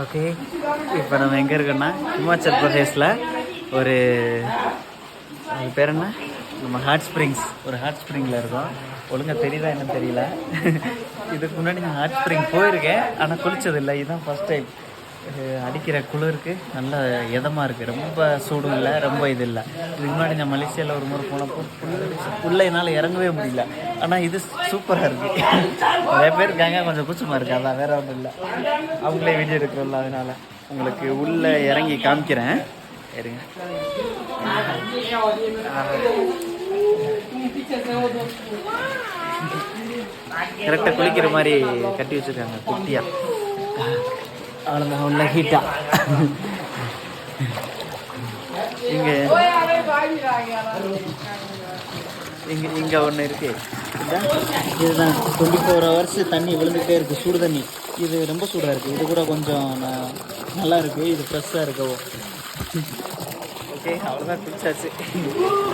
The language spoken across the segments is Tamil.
ஓகே, இப்போ நம்ம எங்கே இருக்கோன்னா ஹிமாச்சல் பிரதேஷில் ஒரு அது பேர் என்ன, நம்ம ஹாட் ஸ்ப்ரிங்கில் இருக்கோம். ஒழுங்காக தெரியுதா என்னன்னு தெரியல. இதுக்கு முன்னாடி நான் ஹாட் ஸ்ப்ரிங் போயிருக்கேன், ஆனால் குளித்ததில்லை. இதுதான் ஃபஸ்ட் டைம். அடிக்கிற குளிருக்கு நல்ல இதமாக இருக்குது, ரொம்ப சூடும் இல்லை, ரொம்ப இது இல்லை. இதுக்கு முன்னாடி நான் மலேசியாவில் ஒரு முறை போனப்போ உள்ளே என்னால் இறங்கவே முடியல. ஆனால் இது சூப்பராக இருக்குது. நிறைய பேர் இருக்காங்க, கொஞ்சம் கூச்சமாக இருக்குது, அதான் வேறு ஒன்றும் இல்லை. அவங்களே வீடியோ எடுக்கிறோம்ல, அதனால் உங்களுக்கு உள்ளே இறங்கி காமிக்கிறேன். இருங்க. கரெக்டாக குளிக்கிற மாதிரி கட்டி வச்சுருக்காங்க குட்டியாக. அவ்வளோதான், உள்ள ஹீட்டா. இங்கே இங்கே ஒன்று இருக்குது. இதுதான் 24 hours தண்ணி விழுந்துகிட்டே இருக்குது, சுடு தண்ணி. இது ரொம்ப சூடாக இருக்குது, இது கூட கொஞ்சம் நல்லா இருக்குது, இது ஃப்ரெஷ்ஷாக இருக்கவும். ஓகே, அவ்வளோதான், குளிச்சாச்சு.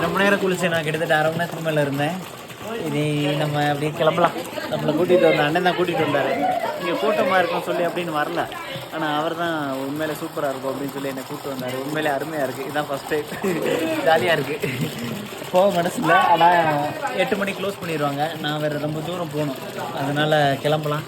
ரொம்ப நேரம் குளிச்சேன் நான், கிட்டத்தட்ட அரை மணி நேரத்துக்கு மேலே இருந்தேன். இனி நம்ம அப்படியே கிளம்பலாம். நம்மளை கூட்டிகிட்டு வந்த அண்ணன் தான் கூட்டிகிட்டு வந்தார். இங்கே கூட்டமாக இருக்கும் சொல்லி அப்படின்னு வரல, ஆனால் அவர் தான் உண்மையிலே சூப்பராக இருக்கும் அப்படின்னு சொல்லி என்னை கூப்பிட்டு வந்தார். உண்மையிலே அருமையாக இருக்குது, இதுதான் ஃபஸ்ட் டைம். ஜாலியாக இருக்குது. போக மனசில்லை, ஆனால் 8 மணிக்கு க்ளோஸ் பண்ணிடுவாங்க. நான் வேறு ரொம்ப தூரம் போகணும், அதனால் கிளம்பலாம்.